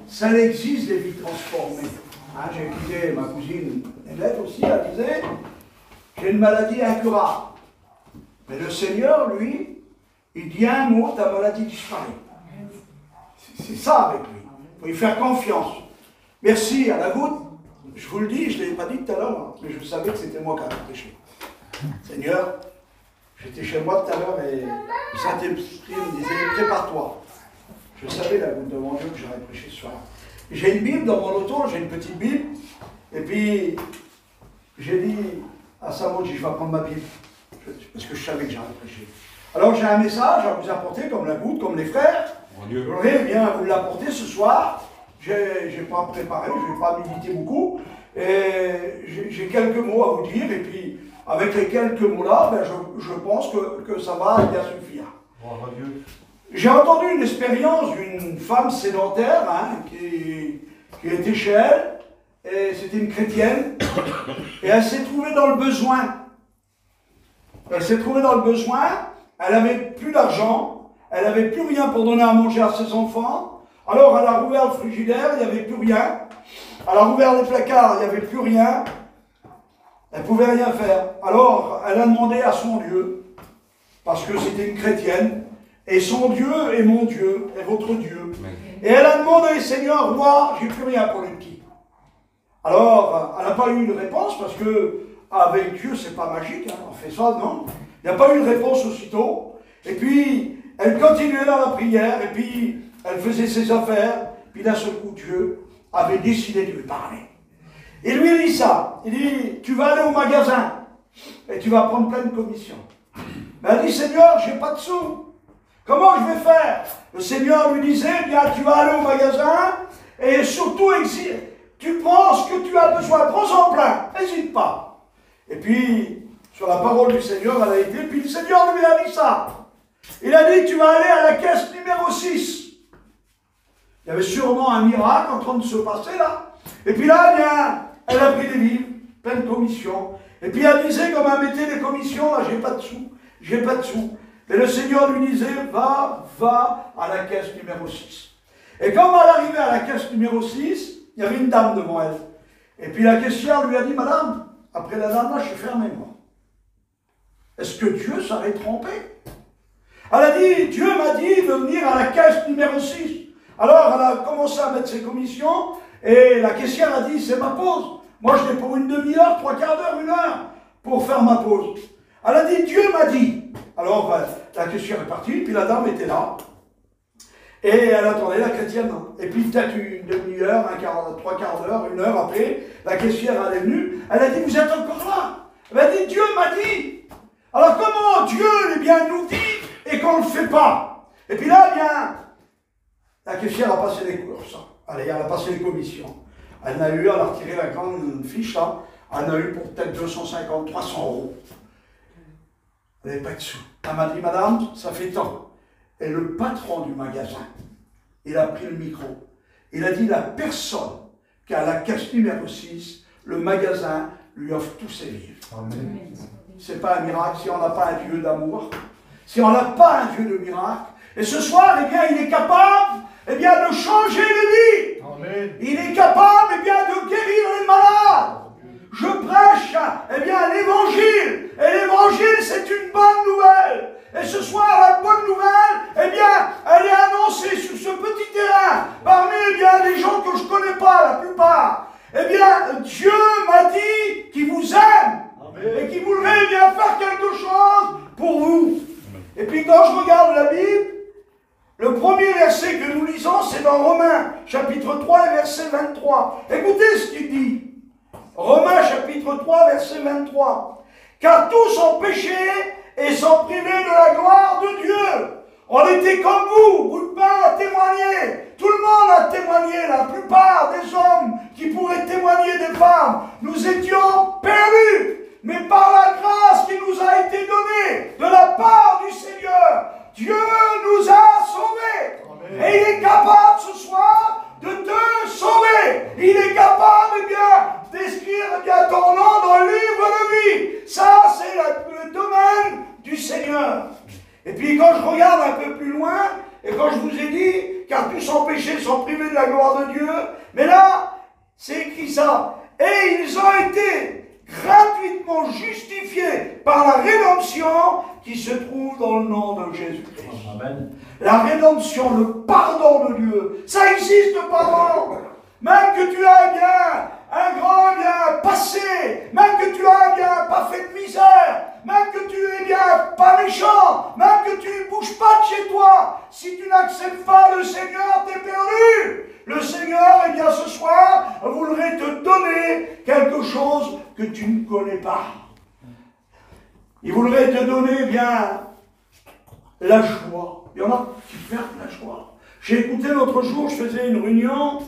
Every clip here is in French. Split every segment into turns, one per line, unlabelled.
Ça existe des vies transformées. Hein, j'ai écouté ma cousine Hélène aussi, elle disait, j'ai une maladie incurable. Mais le Seigneur, lui, il dit un mot, ta maladie disparaît. C'est ça avec lui. Il faut y faire confiance. Merci à la goutte. Je vous le dis, je ne l'ai pas dit tout à l'heure, mais je savais que c'était moi qui avais péché. Seigneur, j'étais chez moi tout à l'heure et le Saint-Esprit me disait, prépare-toi. Je savais la goutte devant Dieu que j'aurais prêché ce soir. J'ai une Bible dans mon auto, j'ai une petite Bible, et puis j'ai dit à Samo, je vais prendre ma Bible, parce que je savais que j'aurais prêché. Alors j'ai un message à vous apporter, comme la goutte, comme les frères. Je voudrais bien vous l'apporter ce soir. Je n'ai pas préparé, je ne vais pas méditer beaucoup. J'ai quelques mots à vous dire, et puis avec les quelques mots-là, ben, je pense que ça va bien suffire. J'ai entendu une expérience d'une femme sédentaire hein, qui était chez elle, et c'était une chrétienne, et elle s'est trouvée dans le besoin. Elle s'est trouvée dans le besoin, elle n'avait plus d'argent, elle n'avait plus rien pour donner à manger à ses enfants. Alors elle a rouvert le frigidaire, il n'y avait plus rien. Elle a rouvert les placards, il n'y avait plus rien. Elle ne pouvait rien faire. Alors elle a demandé à son Dieu, parce que c'était une chrétienne, et son Dieu est mon Dieu, est votre Dieu. Et elle a demandé, Seigneur, moi, j'ai plus rien pour les petits. Alors, elle n'a pas eu une réponse, parce que avec Dieu, c'est pas magique, hein, on fait ça, non. Il n'y a pas eu de réponse aussitôt. Et puis, elle continuait dans la prière, et puis, elle faisait ses affaires, puis d'un seul coup, Dieu avait décidé de lui parler. Il lui dit ça, il dit, tu vas aller au magasin, et tu vas prendre pleine commission. Mais elle dit, Seigneur, j'ai pas de sous. Comment je vais faire? Le Seigneur lui disait, bien, tu vas aller au magasin, et surtout, tu penses que tu as besoin, prends-en plein, n'hésite pas. Et puis, sur la parole du Seigneur, elle a été, puis le Seigneur lui a dit ça. Il a dit, tu vas aller à la caisse numéro 6. Il y avait sûrement un miracle en train de se passer là. Et puis là, bien, elle a pris des livres, plein de commissions. Et puis elle disait, comme elle mettait des commissions, là, j'ai pas de sous, j'ai pas de sous. Et le Seigneur lui disait, va à la caisse numéro 6. Et quand elle arrivait à la caisse numéro 6, il y avait une dame devant elle. Et puis la caissière lui a dit, madame, après la dame là, je suis fermé moi. Est-ce que Dieu s'avait trompé? Elle dit, Dieu m'a dit de venir à la caisse numéro 6. Alors, elle a commencé à mettre ses commissions, et la caissière a dit, c'est ma pause. Moi, je l'ai pour une demi-heure, 3/4 d'heure, 1 heure, pour faire ma pause. Elle a dit, Dieu m'a dit. Alors, la caissière est partie, puis la dame était là. Et elle attendait la chrétienne. Et puis peut-être une demi-heure, 3/4 d'heure, 1 heure après, la caissière elle est venue. Elle a dit, vous êtes encore là? Elle a dit, Dieu m'a dit. Alors comment Dieu eh bien, nous dit et qu'on ne le fait pas? Et puis là, eh bien, la caissière a passé les courses. Allez, elle a passé les commissions. Elle a retiré la grande fiche là. Elle a eu pour peut-être 250, 300 euros. Elle n'avait pas de sous. Elle m'a dit, madame, ça fait tant. Et le patron du magasin, il a pris le micro. Il a dit, la personne qui a la caisse numéro 6, le magasin lui offre tous ses livres. C'est pas un miracle si on n'a pas un Dieu d'amour, si on n'a pas un Dieu de miracle. Et ce soir, eh bien, il est capable eh bien, de changer les vies. Amen. Il est capable eh bien, de guérir les malades. Je prêche eh bien, l'évangile. Et l'évangile, c'est une bonne nouvelle. Et ce soir, la bonne nouvelle, eh bien, elle est annoncée sur ce petit terrain, parmi eh bien, les gens que je ne connais pas, la plupart. Eh bien, Dieu m'a dit qu'il vous aime. Amen. Et qu'il voudrait eh bien faire quelque chose pour vous. Amen. Et puis quand je regarde la Bible, le premier verset que nous lisons, c'est dans Romains, chapitre 3, verset 23. Écoutez ce qu'il dit. Romains, chapitre 3, verset 23. Car tous ont péché et sont privés de la gloire de Dieu. On était comme vous, bout de pain a témoigné. Tout le monde a témoigné, la plupart des hommes qui pourraient témoigner des femmes. Nous étions perdus, mais par la grâce qui nous a été donnée de la part du Seigneur, Dieu nous a sauvés. Amen. Et il est capable ce soir de te sauver. Il est capable eh bien, d'écrire eh bien, ton nom dans le livre de vie. Ça, c'est le domaine du Seigneur. Et puis quand je regarde un peu plus loin, et quand je vous ai dit, car tous sans péché sont privés de la gloire de Dieu, mais là, c'est écrit ça. Et ils ont été gratuitement justifiés par la rédemption qui se trouve dans le nom de Jésus-Christ. Amen. La rédemption, le pardon de Dieu, ça existe le pardon. Même que tu as bien un grand bien passé, même que tu as bien pas fait de misère, même que tu es bien pas méchant, même que tu ne bouges pas de chez toi, si tu n'acceptes pas le Seigneur, tu es perdu. Le Seigneur, eh bien ce soir, voudrait te donner quelque chose que tu ne connais pas. Il voudrait te donner, eh bien, la joie. Il y en a qui perdent la joie. J'ai écouté l'autre jour, je faisais une réunion,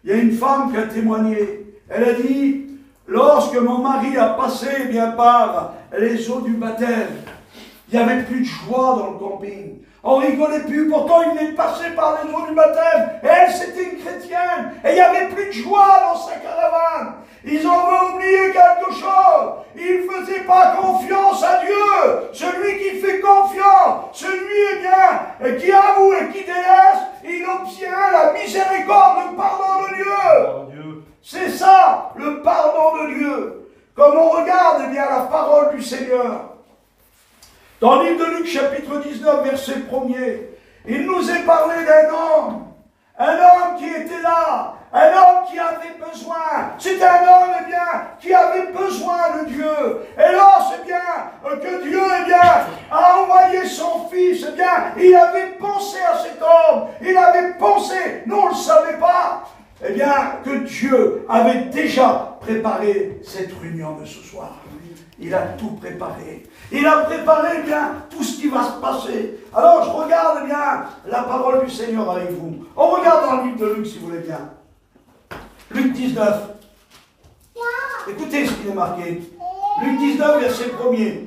il y a une femme qui a témoigné. Elle a dit, lorsque mon mari a passé eh bien, par les eaux du baptême, il n'y avait plus de joie dans le camping. On rigolait plus, pourtant il venait de passer par les eaux du baptême. Et elle, c'était une chrétienne. Et il n'y avait plus de joie dans sa caravane. Ils ont oublié quelque chose. Ils ne faisaient pas confiance à Dieu. Celui qui fait confiance, celui eh bien, qui avoue et qui délaisse, il obtient la miséricorde, le pardon de Dieu. C'est ça, le pardon de Dieu. Comme on regarde eh bien, la parole du Seigneur. Dans le livre de Luc, chapitre 19, verset 1er, il nous est parlé d'un homme qui était là, un homme qui avait besoin. C'est un homme eh bien, qui avait besoin de Dieu. Et là, c'est bien que Dieu eh bien, a envoyé son fils. Eh bien, il avait pensé à cet homme. Il avait pensé, nous on ne le savait pas, eh bien, que Dieu avait déjà préparé cette réunion de ce soir. Il a tout préparé. Il a préparé bien tout ce qui va se passer. Alors je regarde bien la parole du Seigneur avec vous. On regarde dans le livre de Luc si vous voulez bien. Luc 19. Écoutez ce qu'il est marqué. Luc 19, verset 1er.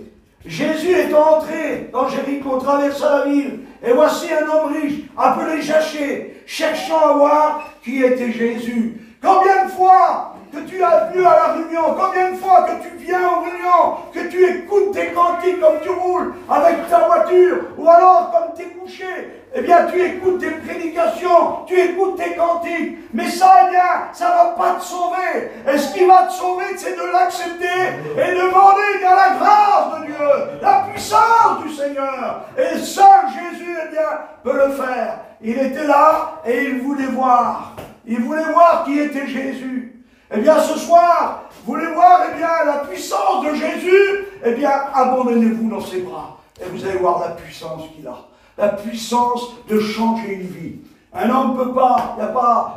Jésus étant entré dans Jéricho, traversa la ville. Et voici un homme riche, appelé Zachée, cherchant à voir qui était Jésus. Combien de fois que tu as venu à la réunion, combien de fois que tu viens aux réunions, que tu écoutes tes cantiques comme tu roules avec ta voiture, ou alors comme tu es couché, eh bien tu écoutes tes prédications, tu écoutes tes cantiques, mais ça, eh bien, ça ne va pas te sauver. Et ce qui va te sauver, c'est de l'accepter et demander à la grâce de Dieu, la puissance du Seigneur. Et seul Jésus peut le faire. Il était là et il voulait voir. Il voulait voir qui était Jésus. Eh bien, ce soir, vous voulez voir, eh bien, la puissance de Jésus, eh bien, abandonnez-vous dans ses bras. Et vous allez voir la puissance qu'il a. La puissance de changer une vie. Un homme ne peut pas,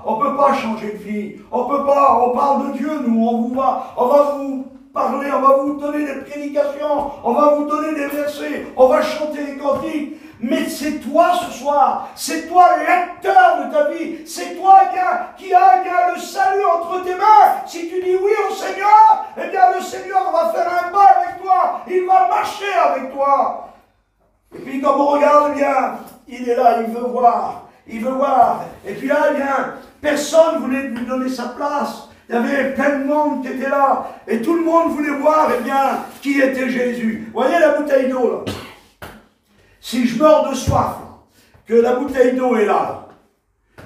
on ne peut pas changer de vie. On peut pas, on parle de Dieu, nous, on va vous parler, on va vous donner des prédications, on va vous donner des versets, on va chanter des cantiques. Mais c'est toi ce soir, c'est toi l'acteur de ta vie, c'est toi qui a le salut entre tes mains. Si tu dis oui au Seigneur, eh bien le Seigneur va faire un pas avec toi, il va marcher avec toi. Et puis comme on regarde bien, il est là, il veut voir. Et puis là, eh bien, personne ne voulait lui donner sa place. Il y avait plein de monde qui était là. Et tout le monde voulait voir, eh bien, qui était Jésus. Vous voyez la bouteille d'eau, là? Si je meurs de soif, que la bouteille d'eau est là,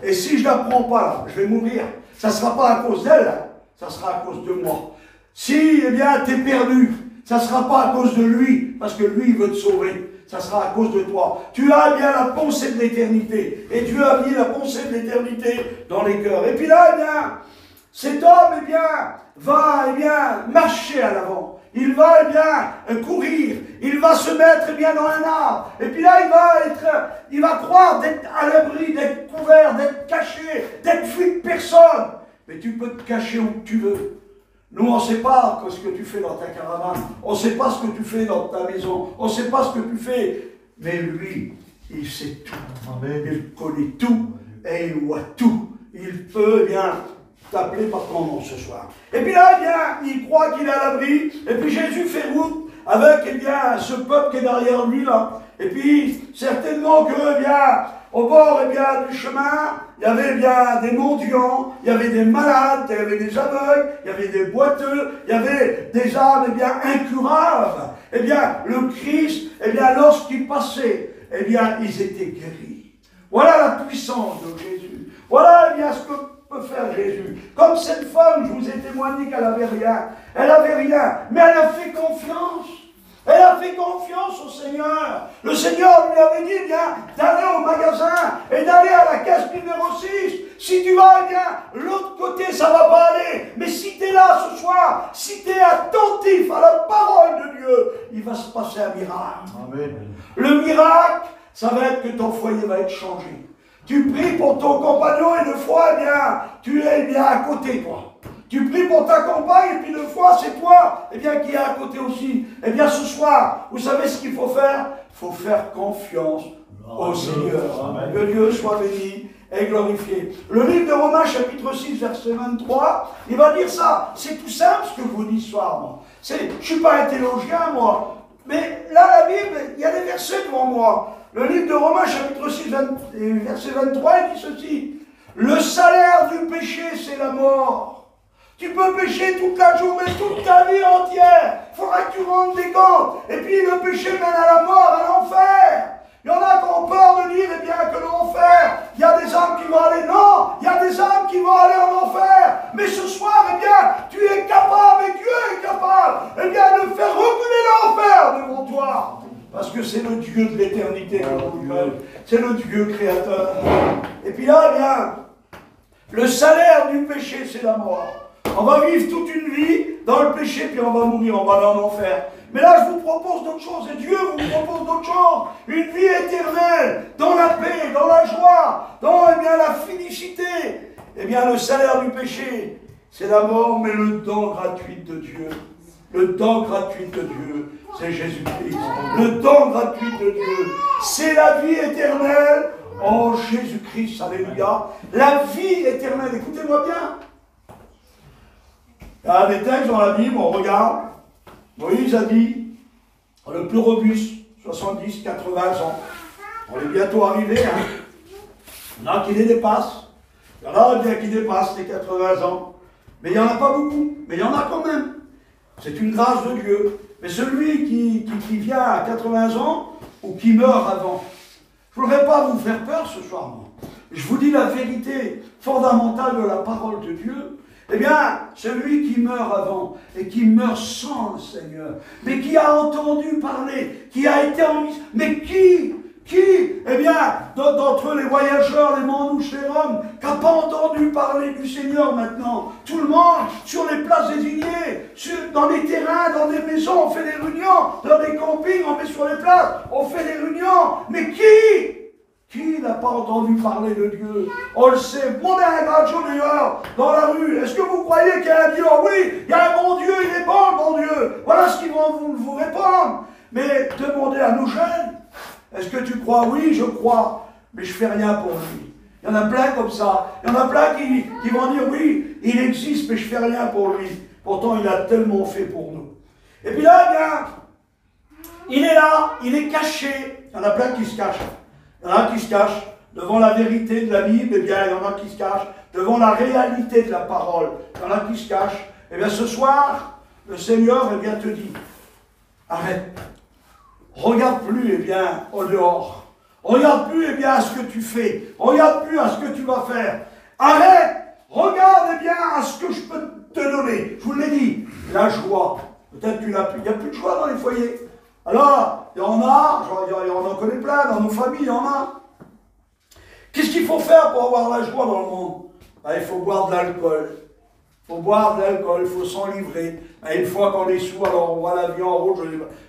et si je ne la prends pas là, je vais mourir. Ça ne sera pas à cause d'elle, hein, ça sera à cause de moi. Si, eh bien, tu es perdu, ça ne sera pas à cause de lui, parce que lui, il veut te sauver. Ça sera à cause de toi. Tu as bien la pensée de l'éternité. Et Dieu a mis la pensée de l'éternité dans les cœurs. Et puis là, eh bien, cet homme, eh bien, va, eh bien, marcher à l'avant. Il va, eh bien, courir. Il va se mettre, eh bien, dans un arbre. Et puis là, il va croire d'être à l'abri, d'être couvert, d'être caché, d'être vu de personne. Mais tu peux te cacher où tu veux. Nous, on ne sait pas ce que tu fais dans ta caravane. On ne sait pas ce que tu fais dans ta maison. On ne sait pas ce que tu fais. Mais lui, il sait tout. Amen. Il connaît tout et il voit tout. Il peut, eh bien, t'appeler par ton nom ce soir. Et puis là, eh bien, il croit qu'il est à l'abri. Et puis Jésus fait route avec, eh bien, ce peuple qui est derrière lui, là. Et puis, certainement que, eh bien, au bord, eh bien, du chemin, il y avait bien des mendiants, il y avait des malades, il y avait des aveugles, il y avait des boiteux, il y avait des âmes, eh bien, incurables. Eh bien, le Christ, eh bien, lorsqu'il passait, eh bien, ils étaient guéris. Voilà la puissance de Jésus. Voilà, eh bien, ce que peut faire Jésus. Comme cette femme, je vous ai témoigné qu'elle n'avait rien. Elle n'avait rien, mais elle a fait confiance. Elle a fait confiance au Seigneur. Le Seigneur lui avait dit, bien, d'aller au magasin et d'aller à la caisse numéro 6. Si tu vas, eh bien, l'autre côté, ça ne va pas aller. Mais si tu es là ce soir, si tu es attentif à la parole de Dieu, il va se passer un miracle. Amen. Le miracle, ça va être que ton foyer va être changé. Tu pries pour ton compagnon et deux fois, eh bien, tu es bien à côté, toi. Tu pries pour ta compagne et puis deux fois, c'est toi, eh bien, qui est à côté aussi. Eh bien, ce soir, vous savez ce qu'il faut faire? Il faut faire confiance au Seigneur. Amen. Que Dieu soit béni et glorifié. Le livre de Romains, chapitre 6, verset 23, il va dire ça. C'est tout simple ce que je vous dis ce soir, moi. Je ne suis pas un théologien, moi. Mais là, la Bible, il y a des versets devant moi. Le livre de Romains, chapitre 6, verset 23, il dit ceci. Le salaire du péché, c'est la mort. Tu peux pécher toute la journée, toute ta vie entière. Il faudra que tu rendes des comptes. Et puis le péché mène à la mort, à l'enfer. Il y en a qui ont peur de dire, eh bien, que l'enfer, il y a des âmes qui vont aller. Non, il y a des âmes qui vont aller en enfer. Mais ce soir, eh bien, tu es capable, et Dieu est capable, eh bien, de faire reculer l'enfer devant toi. Parce que c'est le Dieu de l'éternité. C'est le Dieu créateur. Et puis là, eh bien, le salaire du péché, c'est la mort. On va vivre toute une vie dans le péché, puis on va mourir, on va aller en enfer. Mais là, je vous propose d'autres choses, et Dieu vous propose d'autres choses. Une vie éternelle, dans la paix, dans la joie, dans, eh bien, la félicité. Eh bien, le salaire du péché, c'est la mort, mais le don gratuit de Dieu. Le don gratuit de Dieu, c'est Jésus-Christ. Le don gratuit de Dieu, c'est la vie éternelle en Jésus-Christ. Alléluia. La vie éternelle, écoutez-moi bien. Il y a des textes dans la Bible, on regarde. Moïse a dit, le plus robuste, 70, 80 ans. On est bientôt arrivé. Hein. Il y en a qui les dépassent. Il y en a bien qui dépassent les 80 ans. Mais il n'y en a pas beaucoup. Mais il y en a quand même. C'est une grâce de Dieu. Mais celui qui vient à 80 ans ou qui meurt avant, je ne voudrais pas vous faire peur ce soir. Moi. Je vous dis la vérité fondamentale de la parole de Dieu. Eh bien, celui qui meurt avant et qui meurt sans le Seigneur, mais qui a entendu parler, qui a été en mission, mais qui, eh bien, bien, d'entre les voyageurs, les manouches, les roms, qui n'a pas entendu parler du Seigneur maintenant? Tout le monde, sur les places désignées, dans les terrains, dans des maisons, on fait des réunions, dans des campings, on met sur les places, on fait des réunions. Mais qui n'a pas entendu parler de Dieu? On le sait, mon raggio dehors, dans la rue. Est-ce que vous croyez qu'il y a un Dieu? Oui, il y a un bon Dieu, il est bon, le bon Dieu. Voilà ce qu'ils vont vous répondre. Mais demandez à nos jeunes, est-ce que tu crois? Oui, je crois, mais je ne fais rien pour lui. Il y en a plein comme ça. Il y en a plein qui vont dire, oui, il existe, mais je ne fais rien pour lui. Pourtant, il a tellement fait pour nous. Et puis là, eh bien, il est là, il est caché. Il y en a plein qui se cachent. Il y en a qui se cachent devant la vérité de la Bible, eh bien, il y en a qui se cachent devant la réalité de la parole. Il y en a qui se cachent. Eh bien, ce soir, le Seigneur, eh bien, te dit, arrête. Regarde plus, eh bien, au dehors. Regarde plus, eh bien, à ce que tu fais. Regarde plus à ce que tu vas faire. Arrête. Regarde, eh bien, à ce que je peux te donner. Je vous l'ai dit, la joie. Peut-être tu l'as plus. Il n'y a plus de joie dans les foyers. Alors, il y en a, on en connaît plein, dans nos familles, il y en a. Qu'est-ce qu'il faut faire pour avoir la joie dans le monde? Il faut boire de l'alcool. Il faut boire de l'alcool, il faut s'en livrer. Et une fois qu'on est sous, alors on voit la vie en rouge,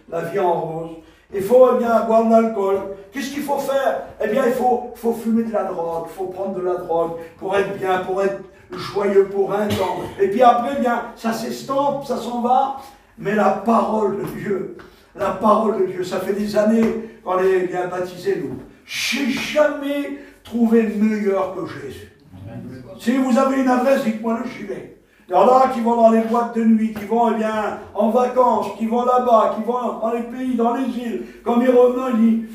la vie en rose. Il faut eh bien boire de l'alcool. Qu'est-ce qu'il faut faire? Eh bien, il faut fumer de la drogue, il faut prendre de la drogue pour être bien, pour être joyeux pour un temps. Et puis après, eh bien, ça s'estompe, ça s'en va. Mais la parole de Dieu, ça fait des années qu'on est bien baptisés, nous. J'ai jamais trouvé meilleur que Jésus. Si vous avez une adresse, dites-moi le, j'y vais. Il y en a qui vont dans les boîtes de nuit, qui vont eh bien, en vacances, qui vont là-bas, qui vont dans les pays, dans les îles. Comme il revenait, il dit,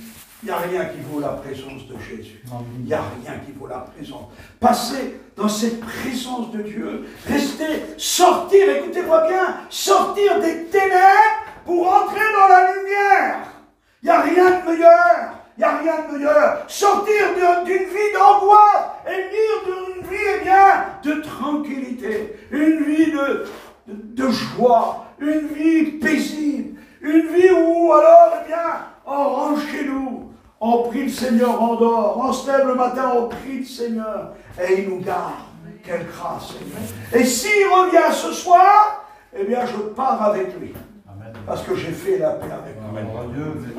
il n'y a rien qui vaut la présence de Jésus. Il n'y a rien qui vaut la présence. Passer dans cette présence de Dieu, rester, sortir, écoutez-moi bien, sortir des ténèbres pour entrer dans la lumière. Il n'y a rien de meilleur. Il n'y a rien de meilleur. Sortir d'une vie d'angoisse et venir d'une vie, eh bien, de tranquillité. Une vie de joie. Une vie paisible. Une vie où, alors, eh bien, on rentre chez nous. On prie le Seigneur, on dort. On se lève le matin, on prie le Seigneur. Et il nous garde. Quelle grâce, Seigneur. Et s'il revient ce soir, eh bien, je pars avec lui. Parce que j'ai fait la paix avec lui.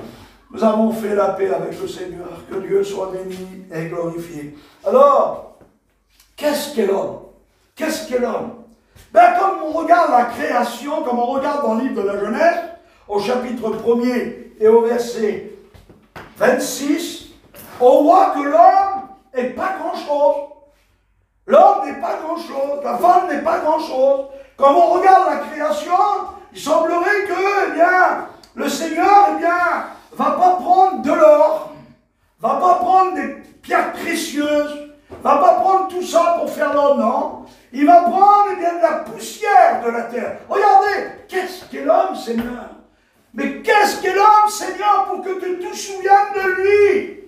Nous avons fait la paix avec le Seigneur. Que Dieu soit béni et glorifié. Alors, qu'est-ce qu'est l'homme? Qu'est-ce qu'est l'homme? Ben, comme on regarde la création, comme on regarde dans le livre de la Genèse, au chapitre 1er et au verset 26, on voit que l'homme n'est pas grand-chose. L'homme n'est pas grand-chose. La femme n'est pas grand-chose. Comme on regarde la création, il semblerait que, eh bien, le Seigneur, eh bien, va pas prendre de l'or, va pas prendre des pierres précieuses, va pas prendre tout ça pour faire l'homme, non. Il va prendre eh bien, de la poussière de la terre. Regardez, qu'est-ce qu'est l'homme, Seigneur? Mais qu'est-ce qu'est l'homme, Seigneur, pour que tu te souviennes de lui?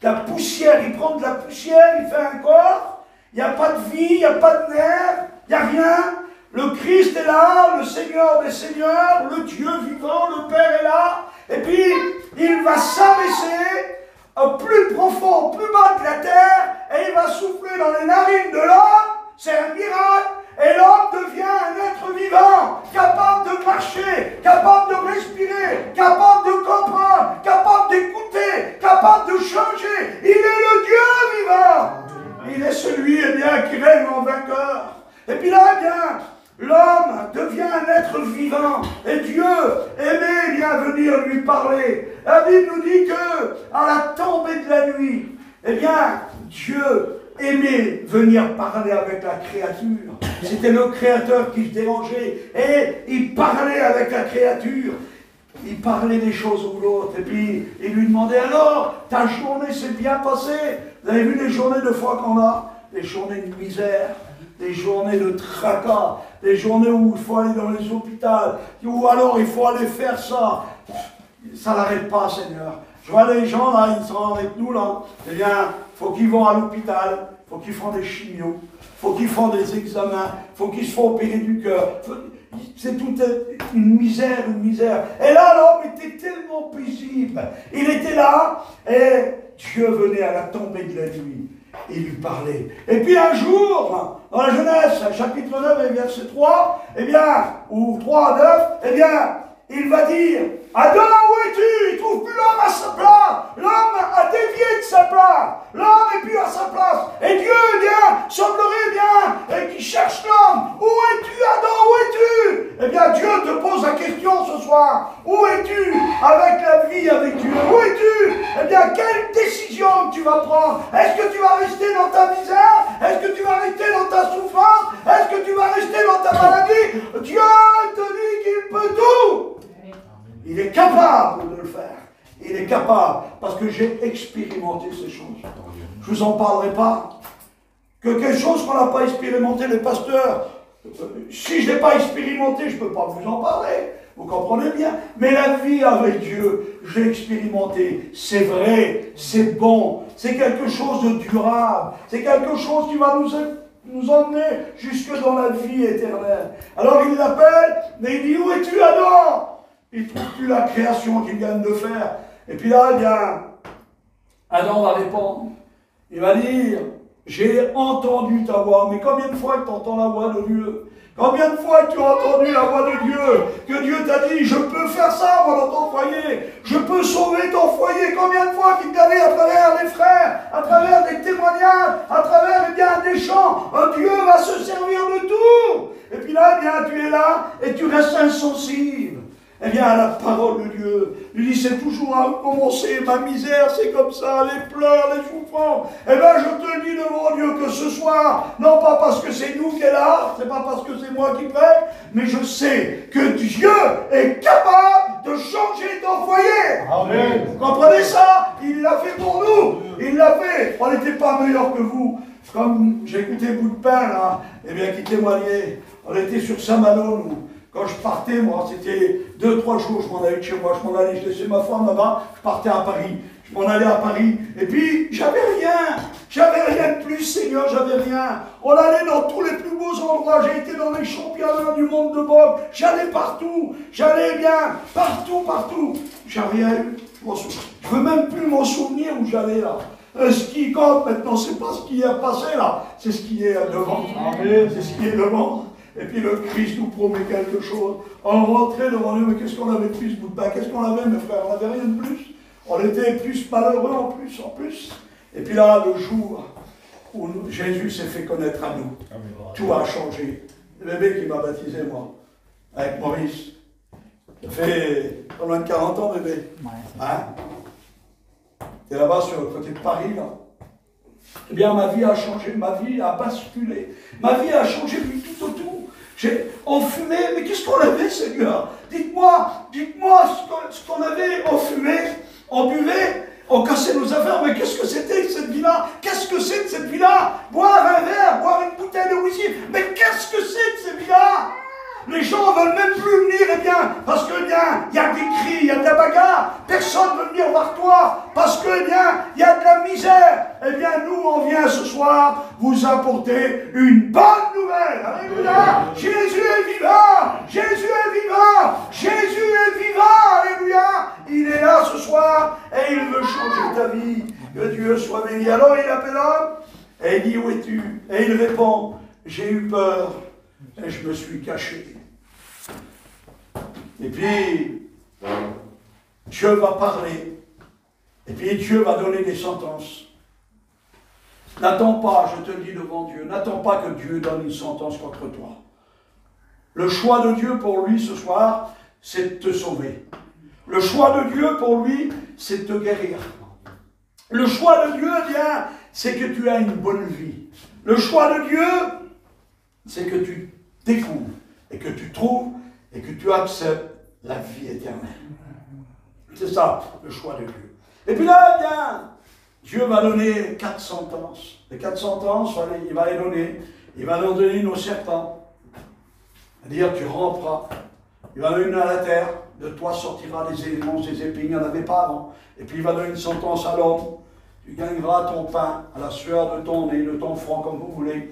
La poussière, il prend de la poussière, il fait un corps, il n'y a pas de vie, il n'y a pas de nerfs, il n'y a rien. Le Christ est là, le Seigneur des Seigneurs, le Dieu vivant, le Père est là. Et puis, il va s'abaisser au plus profond, au plus bas de la terre, et il va souffler dans les narines de l'homme. C'est un miracle. Et l'homme devient un être vivant, capable de marcher, capable de respirer, capable de comprendre, capable d'écouter, capable de changer. Il est le Dieu vivant. Il est celui eh bien, qui règne en vainqueur. Et puis là, eh bien, l'homme devient un être vivant et Dieu aimait bien venir lui parler. La Bible nous dit que à la tombée de la nuit, eh bien, Dieu aimait venir parler avec la créature. C'était le Créateur qui se dérangeait et il parlait avec la créature. Il parlait des choses ou l'autre et puis il lui demandait alors, ta journée s'est bien passée? Vous avez vu les journées de foi qu'on a? Des journées de misère, des journées de tracas, des journées où il faut aller dans les hôpitaux, ou alors il faut aller faire ça. Ça n'arrête pas, Seigneur. Je vois les gens là, ils sont avec nous là. Eh bien, il faut qu'ils vont à l'hôpital, il faut qu'ils fassent des chimios, faut qu'ils fassent des examens, faut qu'ils se font opérer du cœur. C'est toute une misère, une misère. Et là, l'homme était tellement paisible. Il était là, et Dieu venait à la tombée de la nuit. Il lui parlait. Et puis un jour, dans la Genèse, chapitre 9 et verset 3, eh bien, ou 3 à 9, eh bien, il va dire, Adam, où es-tu? Il ne trouve plus l'homme à sa place. L'homme a dévié de sa place. L'homme n'est plus à sa place. Et Dieu, eh bien, semblerait bien, et qui cherche l'homme. Où es-tu, Adam? Où es-tu? Eh bien, Dieu te pose la question ce soir. Où es-tu avec la vie avec Dieu? Où es-tu? Eh bien, quelle décision tu vas prendre? Est-ce que tu vas rester dans ta misère? Est-ce que tu vas rester dans ta souffrance? Est-ce que tu vas rester dans ta maladie? Dieu te dit qu'il peut tout. Il est capable de le faire. Il est capable, parce que j'ai expérimenté ces choses. Je ne vous en parlerai pas. Que quelque chose qu'on n'a pas expérimenté, les pasteurs, si je ne l'ai pas expérimenté, je ne peux pas vous en parler. Vous comprenez bien? Mais la vie avec Dieu, j'ai expérimenté. C'est vrai, c'est bon, c'est quelque chose de durable, c'est quelque chose qui va nous emmener jusque dans la vie éternelle. Alors il l'appelle, mais il dit, où es-tu, Adam? Il ne trouve plus la création qu'il vient de faire. Et puis là, eh bien, Adam va répondre. Il va dire, j'ai entendu ta voix. Mais combien de fois que tu entends la voix de Dieu? Combien de fois que tu as entendu la voix de Dieu? Que Dieu t'a dit, je peux faire ça, moi, dans ton foyer. Je peux sauver ton foyer. Combien de fois qu'il t'a dit, à travers les frères, à travers des témoignages, à travers, eh bien, des chants, Dieu va se servir de tout. Et puis là, eh bien, tu es là et tu restes insensible. Eh bien, à la parole de Dieu, il dit, c'est toujours à commencer, ma misère, c'est comme ça, les pleurs, les souffrances. Eh bien, je te dis devant Dieu que ce soir, non pas parce que c'est nous qui est là, c'est pas parce que c'est moi qui prêche, mais je sais que Dieu est capable de changer ton foyer. Amen. Vous comprenez ça? Il l'a fait pour nous. Il l'a fait. On n'était pas meilleurs que vous. Comme j'ai écouté Bout de Pain, là, eh bien, qui témoignait. On était sur Saint-Malo, nous. Quand je partais, moi, c'était 2-3 jours, je m'en allais de chez moi, je m'en allais, je laissais ma femme là-bas, je partais à Paris. Je m'en allais à Paris, et puis j'avais rien de plus, Seigneur, j'avais rien. On allait dans tous les plus beaux endroits, j'ai été dans les championnats du monde de boxe, j'allais partout, j'allais bien, partout. J'ai rien eu, je ne veux même plus m'en souvenir où j'allais là. Ce qui compte maintenant, c'est pas ce qui est passé là, c'est ce qui est devant. C'est ce qui est devant. Et puis le Christ nous promet quelque chose. On rentrait devant nous, mais qu'est-ce qu'on avait de plus, bout de pain? Qu'est-ce qu'on avait, mes frères? On n'avait rien de plus. On était plus malheureux en plus. Et puis là, le jour où Jésus s'est fait connaître à nous, tout a changé. Le bébé qui m'a baptisé, moi, avec Maurice, ça fait pas loin de 40 ans, bébé. Hein? T'es là-bas sur le côté de Paris, là. Eh bien, ma vie a changé, ma vie a basculé. Ma vie a changé du tout au tout. On fumait, mais qu'est-ce qu'on avait, Seigneur? Dites-moi ce qu'on avait, on fumait, on buvait, on cassait nos affaires, mais qu'est-ce que c'était que cette vie-là? Qu'est-ce que c'est de cette vie-là? Boire un verre, boire une bouteille de whisky, mais qu'est-ce que c'est de cette vie-là? Les gens ne veulent même plus venir, eh bien, parce que, eh bien, il y a des cris, il y a de la bagarre, personne ne veut venir voir toi, parce que, eh bien, il y a de la misère. Eh bien, nous, on vient ce soir vous apporter une bonne nouvelle. Alléluia. Jésus est vivant. Jésus est vivant. Jésus est vivant. Alléluia. Il est là ce soir et il veut changer ta vie. Que Dieu soit béni. Alors, il appelle l'homme et il dit, où es-tu? Et il répond, j'ai eu peur et je me suis caché. Et puis, Dieu va parler. Et puis, Dieu va donner des sentences. N'attends pas, je te le dis devant Dieu, n'attends pas que Dieu donne une sentence contre toi. Le choix de Dieu pour lui ce soir, c'est de te sauver. Le choix de Dieu pour lui, c'est de te guérir. Le choix de Dieu, eh bien, c'est que tu as une bonne vie. Le choix de Dieu, c'est que tu découvres et que tu trouves et que tu acceptes la vie éternelle. C'est ça, le choix de Dieu. Et puis là, eh bien, Dieu va donner 4 sentences. Les 4 sentences, il va les donner. Il va leur donner nos serpents. C'est-à-dire, tu ramperas. Il va donner une à la terre. De toi sortira des éléments, des épines. Il n'y en avait pas avant. Et puis, il va donner une sentence à l'homme. Tu gagneras ton pain à la sueur de ton nez, de ton front, comme vous voulez.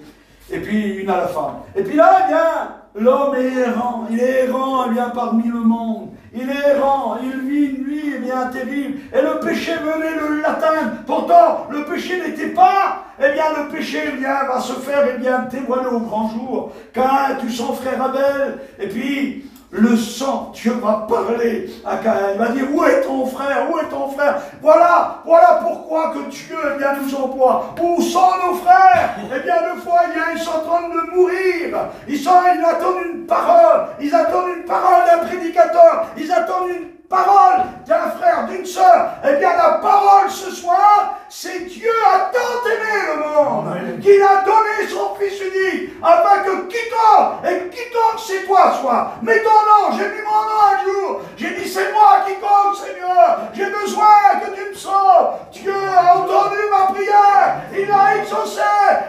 Et puis, une à la femme. Et puis là, eh bien, l'homme est errant. Il est errant, eh bien, parmi le monde. Il est errant, il vit une vie, eh bien, terrible. Et le péché venait de l'atteindre. Pourtant, le péché n'était pas, eh bien, le péché, eh bien, va se faire, eh bien, dévoiler au grand jour. Caïn tue son frère Abel. Et puis, le sang, Dieu va parler à Caïn. Il va dire, où est ton frère? Où est ton frère? Voilà pourquoi que Dieu, eh bien, nous emploie. Où sont nos frères? Eh bien, deux fois, eh bien, ils sont en train de mourir. Ils attendent une parole. Ils attendent une parole d'un prédicateur. Ils attendent une parole d'un frère, d'une sœur. Eh bien, la parole ce soir, c'est Dieu a tant aimé le monde qu'il a donné son Fils unique, afin que quiconque c'est toi soit. Mets ton nom, j'ai mis mon nom un jour. J'ai dit c'est moi qui compte, Seigneur. J'ai besoin que tu me sauves. Dieu a entendu ma prière. Il m'a exaucé.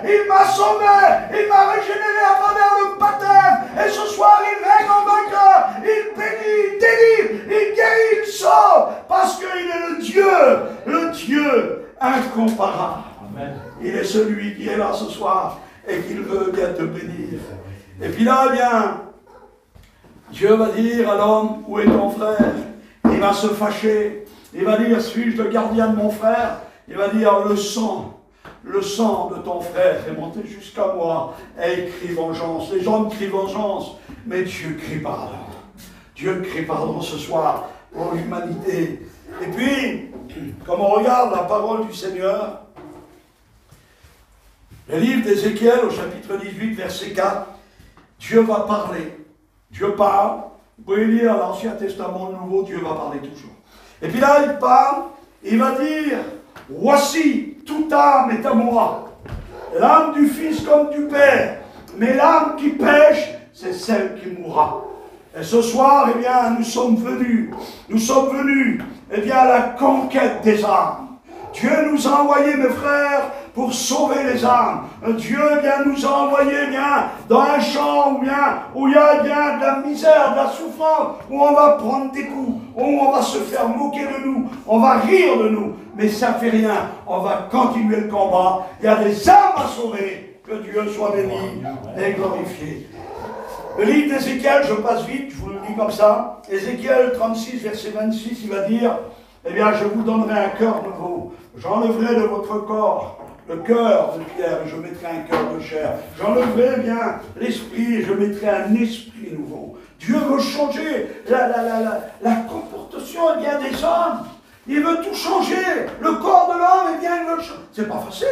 Il m'a sauvé. Il m'a régénéré à travers le baptême. Et ce soir, il règne en vainqueur. Il bénit, il délivre, il guérit, il sauve. Parce qu'il est le Dieu incomparable. Amen. Il est celui qui est là ce soir et qui veut bien te bénir. Et puis là, bien, Dieu va dire à l'homme, où est ton frère? Il va se fâcher. Il va dire, suis-je le gardien de mon frère? Il va dire, le sang de ton frère est monté jusqu'à moi et il crie vengeance. Les gens crient vengeance, mais Dieu crie pardon. Dieu crie pardon ce soir pour l'humanité. Et puis, comme on regarde la parole du Seigneur, le livre d'Ézéchiel au chapitre 18, verset 4, Dieu va parler. Dieu parle. Vous pouvez lire l'Ancien Testament, le Nouveau, Dieu va parler toujours. Et puis là, il parle, il va dire, voici, toute âme est à moi. L'âme du Fils comme du Père. Mais l'âme qui pêche, c'est celle qui mourra. Et ce soir, eh bien, nous sommes venus, eh bien, à la conquête des âmes. Dieu nous a envoyés, mes frères, pour sauver les âmes. Dieu, eh bien, nous a envoyés, eh bien, dans un champ, où il y a, eh bien, de la misère, de la souffrance, où on va prendre des coups, où on va se faire moquer de nous, on va rire de nous, mais ça ne fait rien. On va continuer le combat. Il y a des âmes à sauver. Que Dieu soit béni et glorifié. Le livre d'Ézéchiel, je passe vite, je vous le dis comme ça. Ézéchiel 36, verset 26, il va dire, eh bien, je vous donnerai un cœur nouveau. J'enlèverai de votre corps le cœur de pierre et je mettrai un cœur de chair. J'enlèverai, eh bien, l'esprit et je mettrai un esprit nouveau. Dieu veut changer la comportation, eh bien, des hommes. Il veut tout changer. Le corps de l'homme, eh bien, il veut le changer. C'est pas facile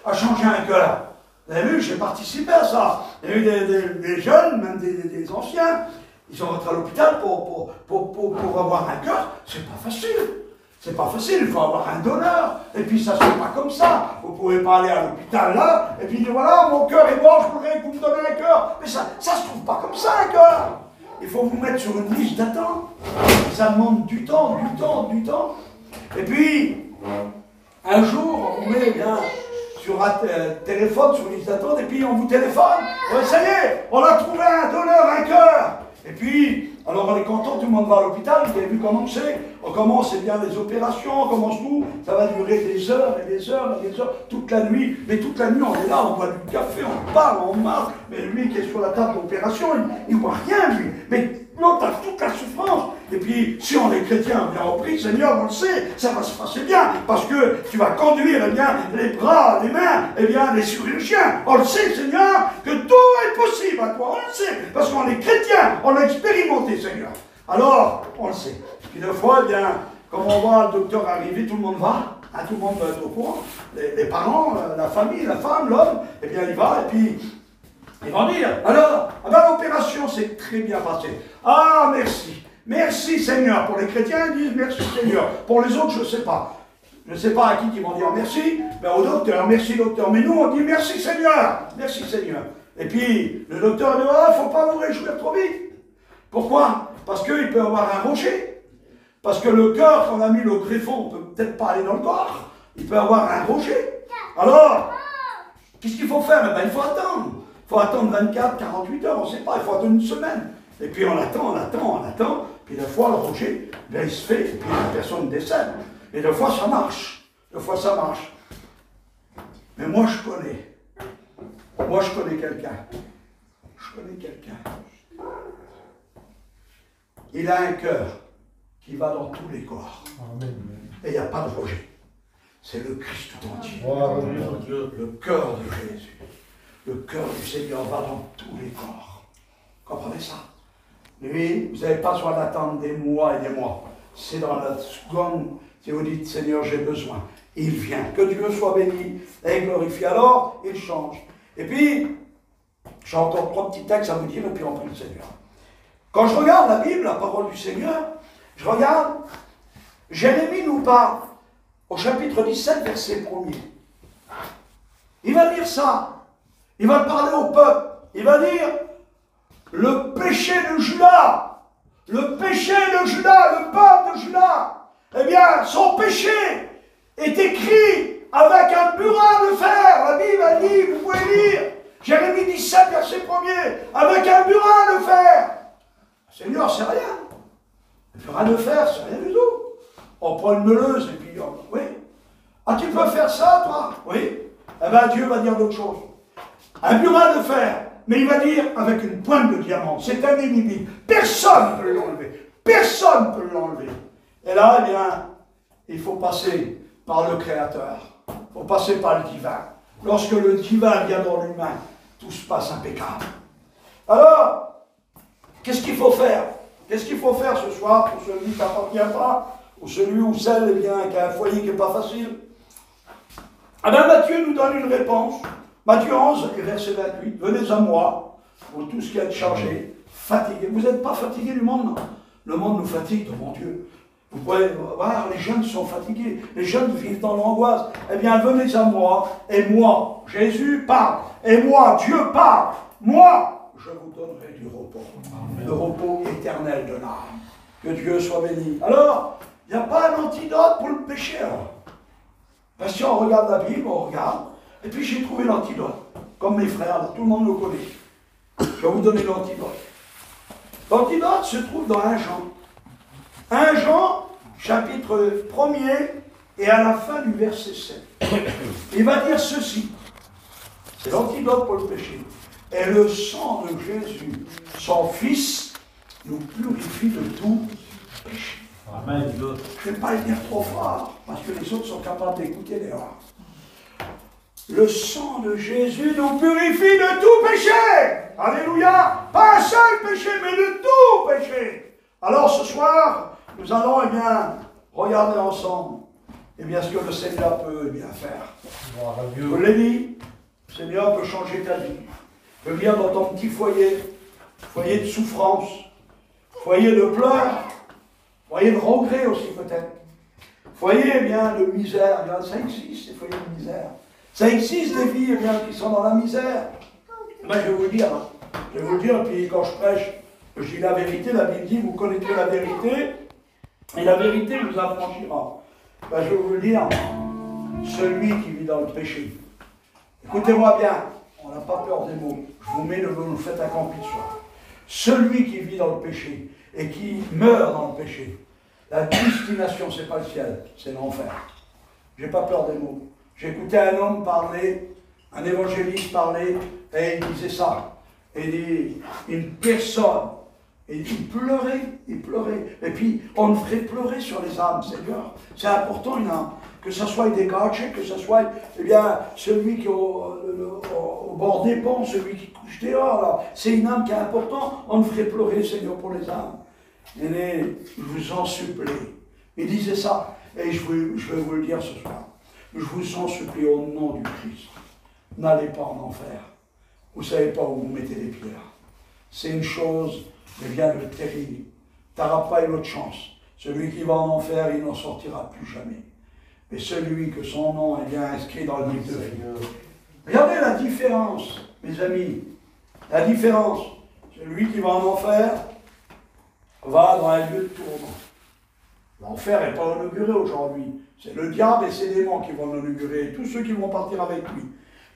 à changer un cœur. Vous avez vu, j'ai participé à ça. Il y a eu des jeunes, même des anciens, ils sont rentrés à l'hôpital pour avoir un cœur. C'est pas facile. C'est pas facile, il faut avoir un donneur. Et puis ça se fait pas comme ça. Vous pouvez pas aller à l'hôpital là, et puis dire voilà, mon cœur est mort, je voudrais que vous me donniez un cœur. Mais ça se trouve pas comme ça, un cœur. Il faut vous mettre sur une liste d'attente. Ça demande du temps. Et puis, un jour, on met bien sur un téléphone, sur une liste d'attente, et puis on vous téléphone. Ouais, ça y est, on a trouvé un donneur, un cœur. Et puis, alors on est content, tout le monde va à l'hôpital, vous avez vu comment c'est. On commence, eh bien, les opérations, on commence tout. Ça va durer des heures et des heures et des heures, toute la nuit. Mais toute la nuit, on est là, on boit du café, on parle, on marche. Mais lui qui est sur la table d'opération, il ne voit rien, lui. Mais l'autre a toute la souffrance. Et puis, si on est chrétien, bien on prie, Seigneur, on le sait, ça va se passer bien. Parce que tu vas conduire, eh bien, les bras, les mains, eh bien, les chirurgiens. On le sait, Seigneur, que tout est possible à toi. On le sait. Parce qu'on est chrétien, on l'a expérimenté, Seigneur. Alors, on le sait. Puis des fois, eh bien, comme on voit le docteur arriver, tout le monde va. Hein, tout le monde va être au courant. Les parents, la famille, la femme, l'homme, eh bien, il va, et puis ils vont dire, alors, l'opération s'est très bien passée. Ah, merci. Merci Seigneur. Pour les chrétiens, ils disent merci Seigneur. Pour les autres, je ne sais pas. Je ne sais pas à qui ils vont dire merci. Mais au docteur, merci docteur. Mais nous, on dit merci Seigneur. Merci Seigneur. Et puis, le docteur dit, il ne faut pas vous réjouir trop vite. Pourquoi? Parce qu'il peut avoir un rocher. Parce que le cœur, quand on a mis le greffon, ne peut peut-être pas aller dans le corps. Il peut avoir un rocher. Alors, qu'est-ce qu'il faut faire? Eh bien, il faut attendre. Il faut attendre 24, 48 heures, on ne sait pas. Il faut attendre une semaine. Et puis on attend. Puis des fois, le rocher, bien, il se fait, et puis la personne décède. Et des fois, ça marche. Mais moi, je connais. Moi, je connais quelqu'un. Je connais quelqu'un. Il a un cœur qui va dans tous les corps. Amen. Et il n'y a pas de rejet. C'est le Christ tout entier. Le cœur de Jésus. Le cœur du Seigneur va dans tous les corps. Comprenez ça? Lui, vous n'avez pas besoin d'attendre des mois et des mois. C'est dans la seconde, si vous dites, Seigneur, j'ai besoin. Il vient. Que Dieu soit béni et glorifié. Alors, il change. Et puis, j'ai encore 3 petits textes à vous dire, et puis on prie le Seigneur. Quand je regarde la Bible, la parole du Seigneur, je regarde, Jérémie nous parle au chapitre 17, verset 1er. Il va dire ça. Il va parler au peuple. Il va dire, le péché de Juda, le péché de Juda, le peuple de Juda, eh bien, son péché est écrit avec un burin de fer. La Bible a dit, vous pouvez lire, Jérémie 17, verset 1er, avec un burin de fer. Seigneur, c'est rien. Un burin de fer, c'est rien du tout. On prend une meuleuse et puis, oui. Ah, tu peux faire ça, toi? Oui. Eh bien, Dieu va dire d'autres choses. Un burin de fer, mais il va dire avec une pointe de diamant. C'est un ennemi. Personne ne peut l'enlever. Personne ne peut l'enlever. Et là, eh bien, il faut passer par le Créateur. Il faut passer par le divin. Lorsque le divin vient dans l'humain, tout se passe impeccable. Alors, qu'est-ce qu'il faut faire? Qu'est-ce qu'il faut faire ce soir pour celui qui n'appartient pas, ou celui ou celle eh bien, qui a un foyer qui n'est pas facile? Ah bien, Matthieu nous donne une réponse. Matthieu 11, et verset 28. Venez à moi, pour tout ce qui est chargé, fatigué. Vous n'êtes pas fatigué du monde, non? Le monde nous fatigue, mon Dieu. Vous pouvez voir, les jeunes sont fatigués. Les jeunes vivent dans l'angoisse. Eh bien, venez à moi, et moi, Jésus parle. Et moi, Dieu parle. Moi, je vous donnerai du repos. Amen. Le repos éternel de l'âme. Que Dieu soit béni. Alors, il n'y a pas un antidote pour le péché. Parce que si on regarde la Bible, on regarde. Et puis j'ai trouvé l'antidote. Comme mes frères, là, tout le monde le connaît. Je vais vous donner l'antidote. L'antidote se trouve dans 1 Jean. 1 Jean, chapitre 1er, et à la fin du verset 7. Il va dire ceci. C'est l'antidote pour le péché. Et le sang de Jésus, son Fils, nous purifie de tout péché. Amen. Je ne vais pas le dire trop fort, parce que les autres sont capables d'écouter les rares. Le sang de Jésus nous purifie de tout péché. Alléluia. Pas un seul péché, mais de tout péché. Alors ce soir, nous allons eh bien, regarder ensemble eh bien, ce que le Seigneur peut eh bien, faire. Je vous l'ai dit, le Seigneur peut changer ta vie. Il peut venir dans ton petit foyer, foyer de souffrance, foyer de pleurs, foyer de regret aussi peut-être. Foyer eh bien, de misère, ça existe, ces foyers de misère. Ça existe des vies eh bien, qui sont dans la misère. Ben, je vais vous le dire. Je vais vous le dire, puis quand je prêche, je dis la vérité. La Bible dit, vous connaîtrez la vérité, et la vérité vous affranchira. Ben, je vais vous le dire, celui qui vit dans le péché. Écoutez-moi bien, on n'a pas peur des mots. Je vous mets le fait accompli ce soir. Celui qui vit dans le péché et qui meurt dans le péché, la destination, ce n'est pas le ciel, c'est l'enfer. Je n'ai pas peur des mots. J'écoutais un homme parler, un évangéliste parler, et il disait ça. Il dit, une personne, et il pleurait. Et puis, on ferait pleurer sur les âmes, Seigneur. C'est important, une âme. Que ce soit des gadgets, que ce soit, eh bien, celui qui est au bord des ponts, celui qui couche dehors, c'est une âme qui est importante. On ferait pleurer, Seigneur, pour les âmes. Et je vous en supplie. Il disait ça, et je vais vous le dire ce soir. Je vous en supplie au nom du Christ. N'allez pas en enfer. Vous ne savez pas où vous mettez les pierres. C'est une chose, mais bien de terrible. Tu n'auras pas une autre chance. Celui qui va en enfer, il n'en sortira plus jamais. Mais celui que son nom est bien inscrit dans le livre de vie. Regardez la différence, mes amis. La différence. Celui qui va en enfer va dans un lieu de tourment. L'enfer n'est pas inauguré aujourd'hui. C'est le diable et ses démons qui vont l'inaugurer, tous ceux qui vont partir avec lui.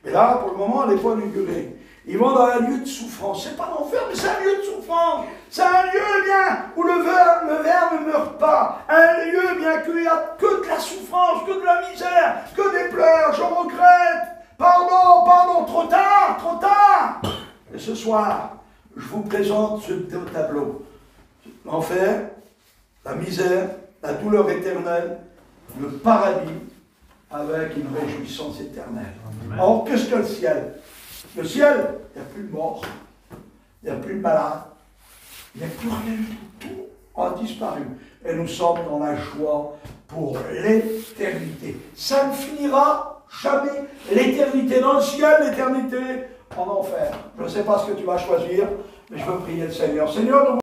Mais là, pour le moment, elle n'est pas inaugurée. Ils vont dans un lieu de souffrance. C'est pas l'enfer, mais c'est un lieu de souffrance. C'est un lieu, bien, où le ver ne meurt pas. Un lieu, bien, qu'il n'y a que de la souffrance, que de la misère, que des pleurs. Je regrette, soir, je vous présente ce tableau. L'enfer, la misère, la douleur éternelle, le paradis, avec une réjouissance éternelle. Alors, qu'est-ce que le ciel? Le ciel, il n'y a plus de mort, il n'y a plus de malade, il n'y a plus rien du tout. Tout a disparu. Et nous sommes dans la joie pour l'éternité. Ça ne finira jamais. L'éternité dans le ciel, l'éternité en enfer. Je ne sais pas ce que tu vas choisir, mais je veux prier le Seigneur. Seigneur, nous